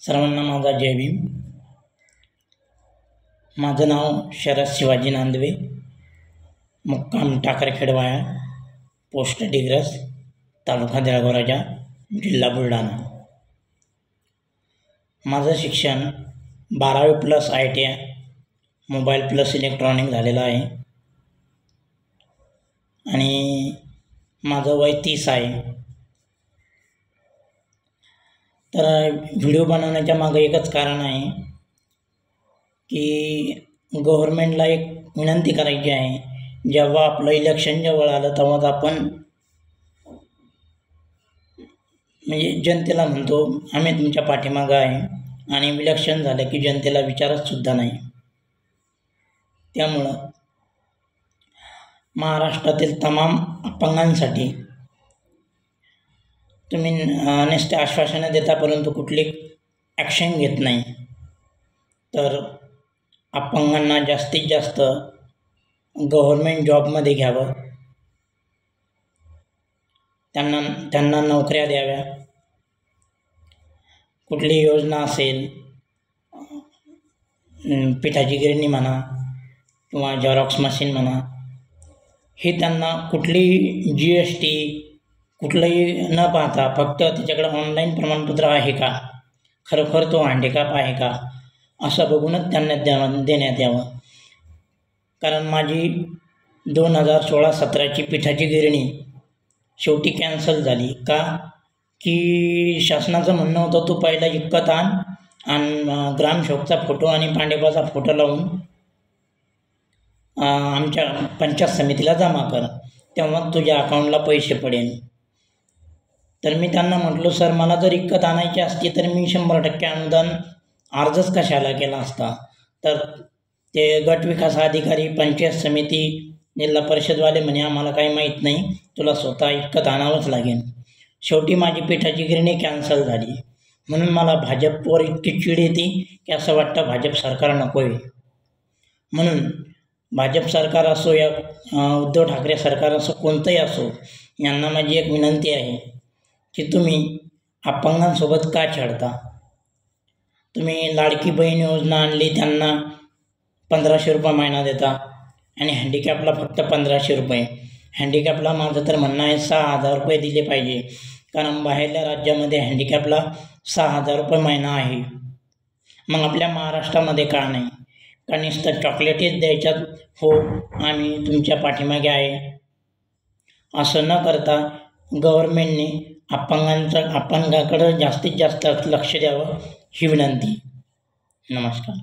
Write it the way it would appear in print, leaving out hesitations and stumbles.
सर्वांना माझा जय भीम। माझं नाव शरद शिवाजी नांदवे, मुक्काम टाकरखेडवाया, पोस्ट डिग्रस, तालुका देळगाव राजा, जिल्हा बुलढाणा। माझं शिक्षण 12वी+ ITI मोबाईल प्लस इलेक्ट्रॉनिक झालेलं आहे आणि माझं वय 30 आहे। तर व्हिडिओ बनवण्याच्या मागे एकच कारण आहे की गव्हर्नमेंटला एक विनंती करायची आहे। जेव्हा आपलं इलेक्शन जवळ आलं तेव्हाच आपण म्हणजे जनतेला म्हणतो आम्ही तुमच्या पाठीमागं आहे आणि इलेक्शन झालं की जनतेला विचारत सुद्धा नाही। त्यामुळं महाराष्ट्रातील तमाम अपंगांसाठी तुम्ही नुसते आश्वासनं देता परंतु कुठली ॲक्शन घेत नाही। तर अपंगांना जास्तीत जास्त गव्हर्नमेंट जॉबमध्ये घ्यावं, त्यांना नोकऱ्या द्याव्या। कुठली योजना असेल, पिठाची गिरणी म्हणा किंवा झेरॉक्स मशीन म्हणा, हे त्यांना कुठली GST कुठलंही न पाहता फक्त त्याच्याकडे ऑनलाईन प्रमाणपत्र आहे का, खरोखर तो हँडिकॅप आहे का, असं बघूनच त्यांना देण्यात यावं। कारण माझी 2016-17ची पिठाची गिरणी शेवटी कॅन्सल झाली का की शासनाचं म्हणणं होतं तू पहिला इक्कत आण आणि ग्रामसेवकचा फोटो आणि पांडेपाचा फोटो लावून आमच्या पंचायत समितीला जमा कर, तेव्हा तुझ्या अकाउंटला पैसे पडेल। तर मी त्यांना म्हटलो सर मला जर इक्कत आणायची असती तर मी 100% अनुदान अर्जच कशाला केला असता। तर ते गट विकास अधिकारी, पंचायत समिती, जिल्हा परिषदवाले म्हणे आम्हाला काही माहीत नाही, तुला स्वतः इक्कत आणावंच लागेल। शेवटी माझी पिठाची गिरणी कॅन्सल झाली। म्हणून मला भाजपवर इतकी चीड येते की असं वाटतं भाजप सरकार नको आहे। म्हणून भाजप सरकार असो या उद्धव ठाकरे सरकार असो, कोणतंही असो, यांना माझी एक विनंती आहे की तुम्ही अपंगांसोबत का छेडता। तुम्ही लाडकी बहीण योजना आणली, त्यांना 1500 रुपये महिना देता आणि हँडिकॅपला फक्त 1500 रुपये। हँडिकॅपला माझं तर म्हणणं आहे 6000 रुपये दिले पाहिजे, कारण बाहेरल्या राज्यामध्ये हँडिकॅपला 6000 रुपये महिना आहे। मग आपल्या महाराष्ट्रामध्ये का नाही? का नुसतं चॉकलेटच द्यायच्यात, हो आम्ही तुमच्या पाठीमागे आहे, असं न करता गव्हर्नमेंटने अपंगाकडं जास्तीत जास्त लक्ष द्यावं ही विनंती। नमस्कार।